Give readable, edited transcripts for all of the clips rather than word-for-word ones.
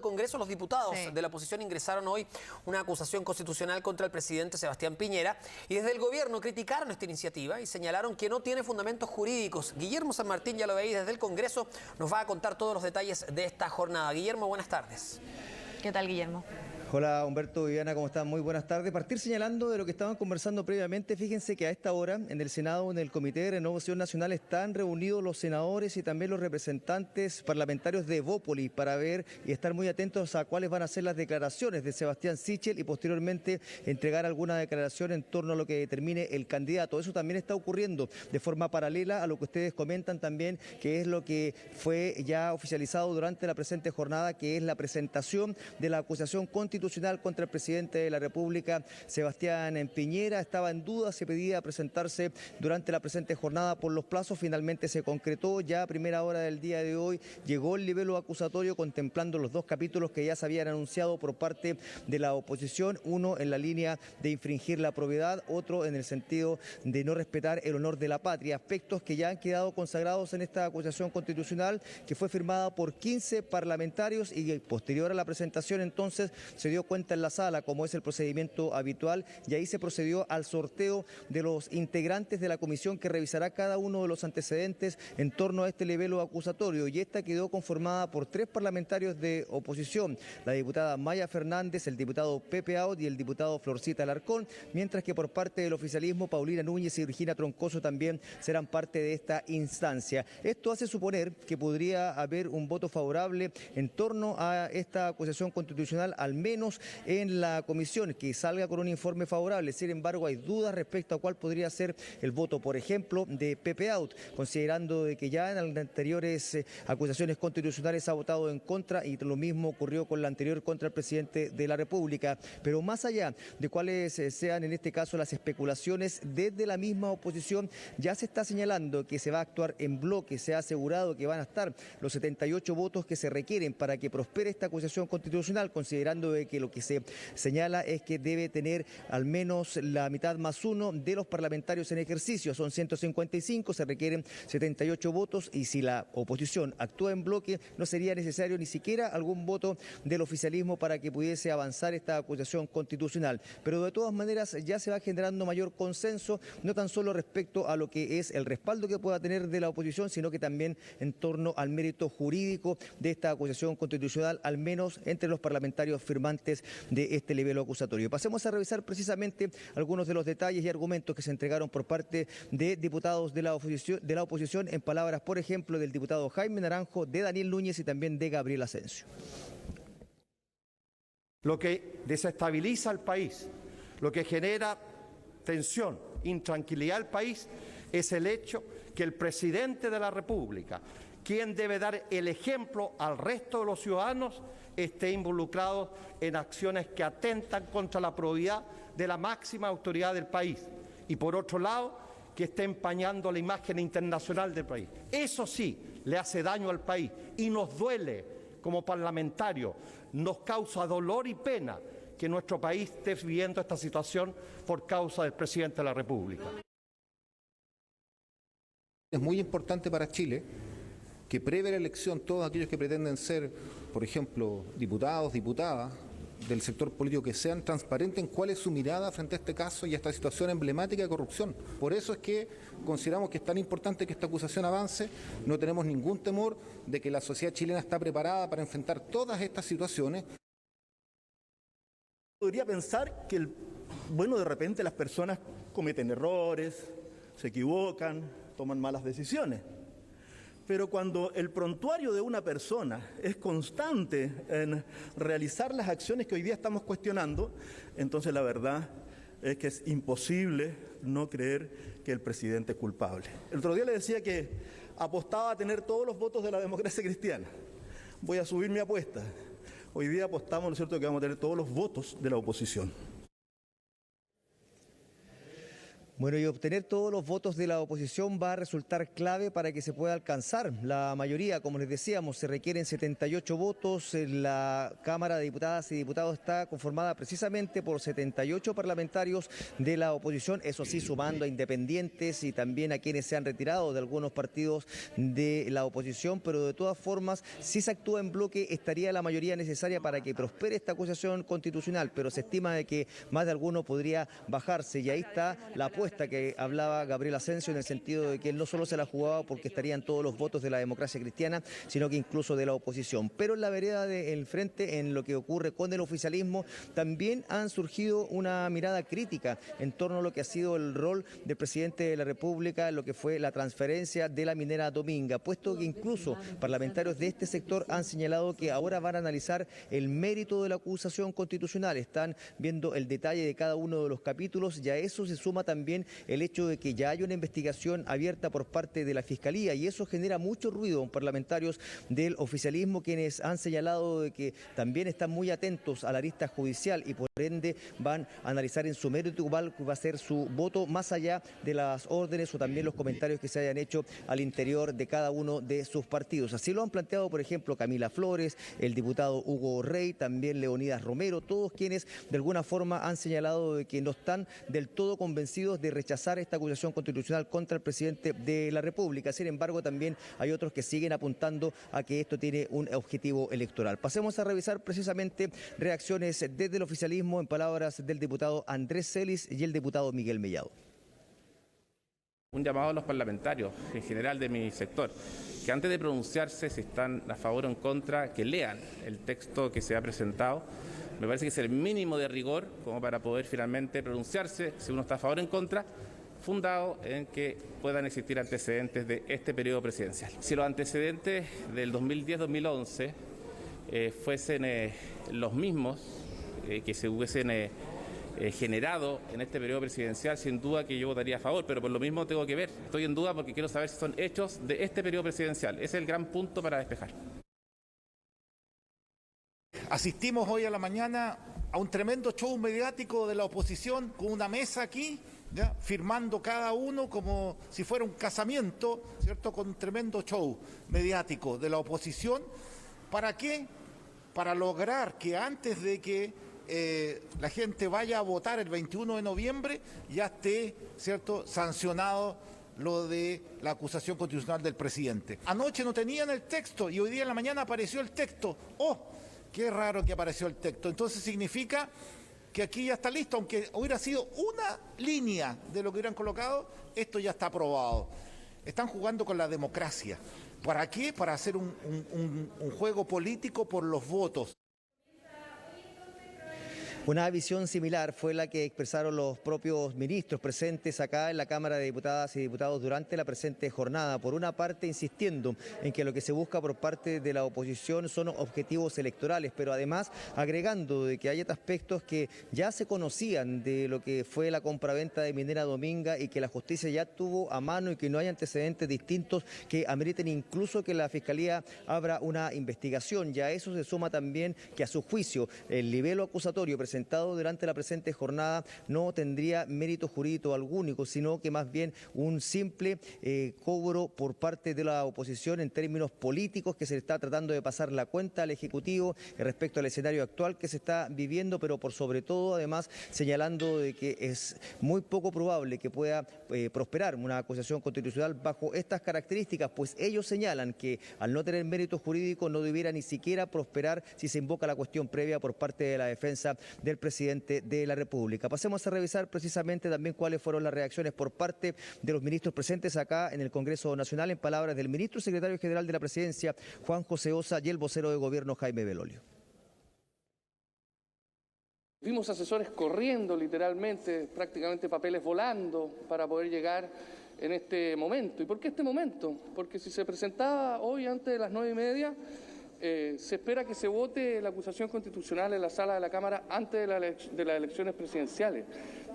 Congreso, los diputados de la oposición ingresaron hoy una acusación constitucional contra el presidente Sebastián Piñera y desde el gobierno criticaron esta iniciativa y señalaron que no tiene fundamentos jurídicos. Guillermo San Martín, ya lo veis desde el Congreso, nos va a contar todos los detalles de esta jornada. Guillermo, buenas tardes. ¿Qué tal, Guillermo? Hola Humberto, Viviana, ¿cómo están? Muy buenas tardes. Partir señalando de lo que estaban conversando previamente. Fíjense que a esta hora en el Senado, en el Comité de Renovación Nacional, están reunidos los senadores y también los representantes parlamentarios de Evópolis para ver y estar muy atentos a cuáles van a ser las declaraciones de Sebastián Sichel y posteriormente entregar alguna declaración en torno a lo que determine el candidato. Eso también está ocurriendo de forma paralela a lo que ustedes comentan también, que es lo que fue ya oficializado durante la presente jornada, que es la presentación de la acusación constitucional contra el presidente de la República, Sebastián Piñera. Estaba en duda, se pedía presentarse durante la presente jornada por los plazos. Finalmente se concretó, ya a primera hora del día de hoy llegó el libelo acusatorio contemplando los dos capítulos que ya se habían anunciado por parte de la oposición, uno en la línea de infringir la probidad, otro en el sentido de no respetar el honor de la patria, aspectos que ya han quedado consagrados en esta acusación constitucional que fue firmada por 15 parlamentarios y posterior a la presentación entonces se dio cuenta en la sala, como es el procedimiento habitual, y ahí se procedió al sorteo de los integrantes de la comisión que revisará cada uno de los antecedentes en torno a este libelo acusatorio, y esta quedó conformada por 3 parlamentarios de oposición, la diputada Maya Fernández, el diputado Pepe Out y el diputado Florcita Alarcón, mientras que por parte del oficialismo Paulina Núñez y Virginia Troncoso también serán parte de esta instancia. Esto hace suponer que podría haber un voto favorable en torno a esta acusación constitucional, al menos en la comisión, que salga con un informe favorable. Sin embargo, hay dudas respecto a cuál podría ser el voto, por ejemplo, de Pepe Out, considerando de que ya en las anteriores acusaciones constitucionales ha votado en contra, y lo mismo ocurrió con la anterior contra el presidente de la República. Pero más allá de cuáles sean en este caso las especulaciones, desde la misma oposición ya se está señalando que se va a actuar en bloque. Se ha asegurado que van a estar los 78 votos que se requieren para que prospere esta acusación constitucional, considerando de que lo que se señala es que debe tener al menos la mitad más uno de los parlamentarios en ejercicio. Son 155, se requieren 78 votos, y si la oposición actúa en bloque no sería necesario ni siquiera algún voto del oficialismo para que pudiese avanzar esta acusación constitucional. Pero de todas maneras ya se va generando mayor consenso, no tan solo respecto a lo que es el respaldo que pueda tener de la oposición, sino que también en torno al mérito jurídico de esta acusación constitucional, al menos entre los parlamentarios firmantes de este libelo acusatorio. Pasemos a revisar precisamente algunos de los detalles y argumentos que se entregaron por parte de diputados de la oposición, en palabras, por ejemplo, del diputado Jaime Naranjo, de Daniel Núñez y también de Gabriel Asensio. Lo que desestabiliza al país, lo que genera tensión, intranquilidad al país, es el hecho que el presidente de la República, quien debe dar el ejemplo al resto de los ciudadanos, esté involucrado en acciones que atentan contra la probidad de la máxima autoridad del país, y por otro lado, que esté empañando la imagen internacional del país. Eso sí, le hace daño al país y nos duele como parlamentarios, nos causa dolor y pena que nuestro país esté viviendo esta situación por causa del presidente de la República. Es muy importante para Chile que previa la elección todos aquellos que pretenden ser, por ejemplo, diputados, diputadas del sector político, que sean transparentes en cuál es su mirada frente a este caso y a esta situación emblemática de corrupción. Por eso es que consideramos que es tan importante que esta acusación avance. No tenemos ningún temor de que la sociedad chilena está preparada para enfrentar todas estas situaciones. Podría pensar que, de repente las personas cometen errores, se equivocan, toman malas decisiones. Pero cuando el prontuario de una persona es constante en realizar las acciones que hoy día estamos cuestionando, entonces la verdad es que es imposible no creer que el presidente es culpable. El otro día le decía que apostaba a tener todos los votos de la democracia cristiana. Voy a subir mi apuesta. Hoy día apostamos, ¿no es cierto?, que vamos a tener todos los votos de la oposición. Bueno, y obtener todos los votos de la oposición va a resultar clave para que se pueda alcanzar la mayoría. Como les decíamos, se requieren 78 votos. La Cámara de Diputadas y Diputados está conformada precisamente por 78 parlamentarios de la oposición, eso sí, sumando a independientes y también a quienes se han retirado de algunos partidos de la oposición, pero de todas formas, si se actúa en bloque, estaría la mayoría necesaria para que prospere esta acusación constitucional, pero se estima de que más de alguno podría bajarse, y ahí está la apuesta que hablaba Gabriel Asensio, en el sentido de que él no solo se la jugaba porque estarían todos los votos de la democracia cristiana, sino que incluso de la oposición. Pero en la vereda del frente, en lo que ocurre con el oficialismo, también han surgido una mirada crítica en torno a lo que ha sido el rol del presidente de la República, lo que fue la transferencia de la minera Dominga, puesto que incluso parlamentarios de este sector han señalado que ahora van a analizar el mérito de la acusación constitucional, están viendo el detalle de cada uno de los capítulos, y a eso se suma también el hecho de que ya hay una investigación abierta por parte de la Fiscalía, y eso genera mucho ruido en parlamentarios del oficialismo, quienes han señalado de que también están muy atentos a la arista judicial y por ende van a analizar en su mérito cuál va a ser su voto, más allá de las órdenes o también los comentarios que se hayan hecho al interior de cada uno de sus partidos. Así lo han planteado, por ejemplo, Camila Flores, el diputado Hugo Rey, también Leonidas Romero, todos quienes de alguna forma han señalado de que no están del todo convencidos de rechazar esta acusación constitucional contra el presidente de la República. Sin embargo, también hay otros que siguen apuntando a que esto tiene un objetivo electoral. Pasemos a revisar precisamente reacciones desde el oficialismo en palabras del diputado Andrés Celis y el diputado Miguel Mellado. Un llamado a los parlamentarios, en general de mi sector, que antes de pronunciarse si están a favor o en contra, que lean el texto que se ha presentado. Me parece que es el mínimo de rigor como para poder finalmente pronunciarse si uno está a favor o en contra, fundado en que puedan existir antecedentes de este periodo presidencial. Si los antecedentes del 2010-2011 fuesen los mismos que se hubiesen generado en este periodo presidencial, sin duda que yo votaría a favor, pero por lo mismo tengo que ver. Estoy en duda porque quiero saber si son hechos de este periodo presidencial. Ese es el gran punto para despejar. Asistimos hoy a la mañana a un tremendo show mediático de la oposición con una mesa aquí, ¿ya? Firmando cada uno como si fuera un casamiento, ¿cierto? Con un tremendo show mediático de la oposición. ¿Para qué? Para lograr que antes de que la gente vaya a votar el 21 de noviembre ya esté, ¿cierto?, sancionado lo de la acusación constitucional del presidente. Anoche no tenían el texto y hoy día en la mañana apareció el texto. ¡Oh! Qué raro que apareció el texto. Entonces significa que aquí ya está listo, aunque hubiera sido una línea de lo que hubieran colocado, esto ya está aprobado. Están jugando con la democracia. ¿Para qué? Para hacer un juego político por los votos. Una visión similar fue la que expresaron los propios ministros presentes acá en la Cámara de Diputadas y Diputados durante la presente jornada. Por una parte, insistiendo en que lo que se busca por parte de la oposición son objetivos electorales, pero además agregando de que hay aspectos que ya se conocían de lo que fue la compraventa de Minera Dominga y que la justicia ya tuvo a mano y que no hay antecedentes distintos que ameriten incluso que la Fiscalía abra una investigación. Ya a eso se suma también que a su juicio el libelo acusatorio presentado durante la presente jornada no tendría mérito jurídico alguno, sino que más bien un simple cobro por parte de la oposición en términos políticos que se le está tratando de pasar la cuenta al Ejecutivo respecto al escenario actual que se está viviendo, pero por sobre todo además señalando de que es muy poco probable que pueda prosperar una acusación constitucional bajo estas características, pues ellos señalan que al no tener mérito jurídico no debiera ni siquiera prosperar si se invoca la cuestión previa por parte de la defensa del presidente de la República. Pasemos a revisar precisamente también cuáles fueron las reacciones por parte de los ministros presentes acá en el Congreso Nacional, en palabras del ministro secretario general de la Presidencia, Juan José Ossa, y el vocero de gobierno, Jaime Belolio. Vimos asesores corriendo literalmente, prácticamente papeles volando para poder llegar en este momento. ¿Y por qué este momento? Porque si se presentaba hoy antes de las 9:30, se espera que se vote la acusación constitucional en la sala de la Cámara antes de las elecciones presidenciales.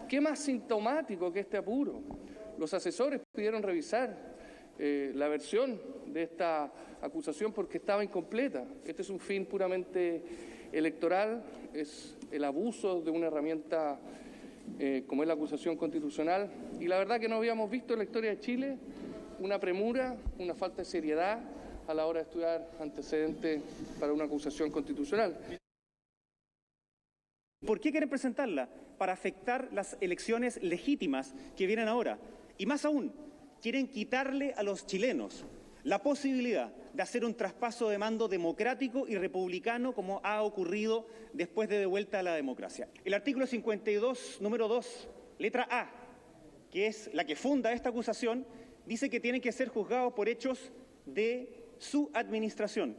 ¿Qué más sintomático que este apuro? Los asesores pidieron revisar la versión de esta acusación porque estaba incompleta. Este es un fin puramente electoral, es el abuso de una herramienta como es la acusación constitucional, y la verdad que no habíamos visto en la historia de Chile una premura, una falta de seriedad a la hora de estudiar antecedentes para una acusación constitucional. ¿Por qué quieren presentarla? Para afectar las elecciones legítimas que vienen ahora. Y más aún, quieren quitarle a los chilenos la posibilidad de hacer un traspaso de mando democrático y republicano como ha ocurrido después de vuelta a la democracia. El artículo 52, número 2, letra A, que es la que funda esta acusación, dice que tienen que ser juzgados por hechos de su administración.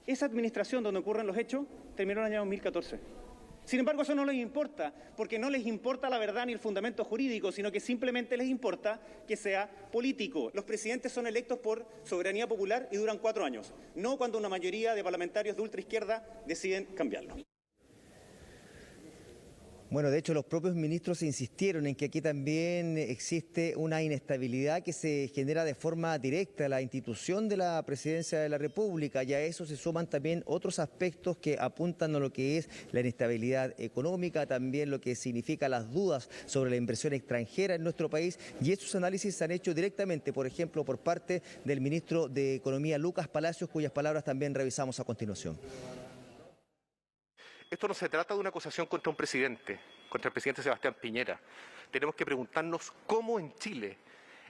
Esa administración donde ocurren los hechos terminó en el año 2014. Sin embargo, eso no les importa, porque no les importa la verdad ni el fundamento jurídico, sino que simplemente les importa que sea político. Los presidentes son electos por soberanía popular y duran 4 años, no cuando una mayoría de parlamentarios de ultraizquierda deciden cambiarlo. Bueno, de hecho, los propios ministros insistieron en que aquí también existe una inestabilidad que se genera de forma directa a la institución de la Presidencia de la República, y a eso se suman también otros aspectos que apuntan a lo que es la inestabilidad económica, también lo que significa las dudas sobre la inversión extranjera en nuestro país, y esos análisis se han hecho directamente, por ejemplo, por parte del ministro de Economía, Lucas Palacios, cuyas palabras también revisamos a continuación. Esto no se trata de una acusación contra un presidente, contra el presidente Sebastián Piñera. Tenemos que preguntarnos cómo en Chile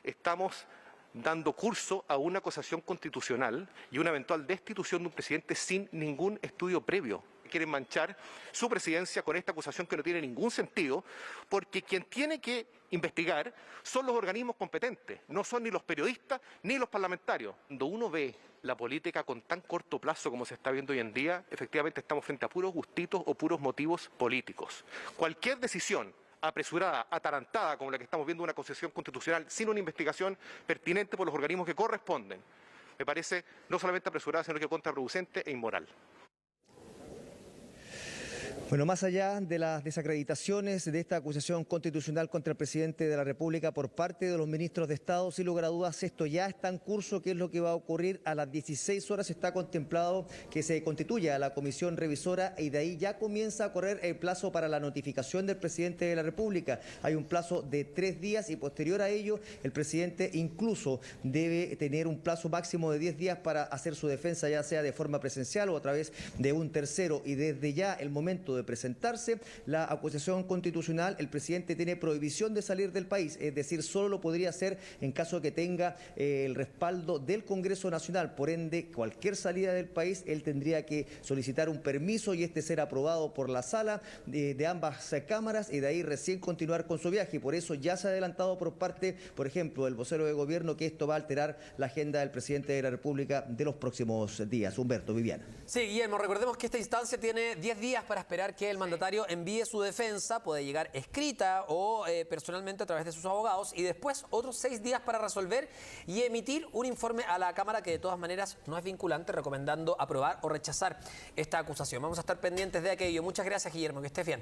estamos dando curso a una acusación constitucional y una eventual destitución de un presidente sin ningún estudio previo. Quieren manchar su presidencia con esta acusación que no tiene ningún sentido, porque quien tiene que investigar son los organismos competentes, no son ni los periodistas ni los parlamentarios. Cuando uno ve la política con tan corto plazo como se está viendo hoy en día, efectivamente estamos frente a puros gustitos o puros motivos políticos. Cualquier decisión apresurada, atarantada, como la que estamos viendo, una acusación constitucional sin una investigación pertinente por los organismos que corresponden, me parece no solamente apresurada, sino que contraproducente e inmoral. Bueno, más allá de las desacreditaciones de esta acusación constitucional contra el presidente de la República por parte de los ministros de Estado, sin lugar a dudas, esto ya está en curso. ¿Qué es lo que va a ocurrir? A las 16 horas está contemplado que se constituya la comisión revisora, y de ahí ya comienza a correr el plazo para la notificación del presidente de la República. Hay un plazo de 3 días y posterior a ello el presidente incluso debe tener un plazo máximo de 10 días para hacer su defensa, ya sea de forma presencial o a través de un tercero. Y desde ya el momento de presentarse la acusación constitucional, el presidente tiene prohibición de salir del país, es decir, solo lo podría hacer en caso de que tenga el respaldo del Congreso Nacional. Por ende, cualquier salida del país, él tendría que solicitar un permiso y este ser aprobado por la sala de ambas cámaras, y de ahí recién continuar con su viaje. Por eso ya se ha adelantado por parte, por ejemplo, del vocero de gobierno, que esto va a alterar la agenda del presidente de la República de los próximos días. Humberto, Viviana. Sí, Guillermo, recordemos que esta instancia tiene 10 días para esperar que el mandatario envíe su defensa, puede llegar escrita o personalmente a través de sus abogados, y después otros 6 días para resolver y emitir un informe a la Cámara que de todas maneras no es vinculante, recomendando aprobar o rechazar esta acusación. Vamos a estar pendientes de aquello. Muchas gracias, Guillermo, que estés bien.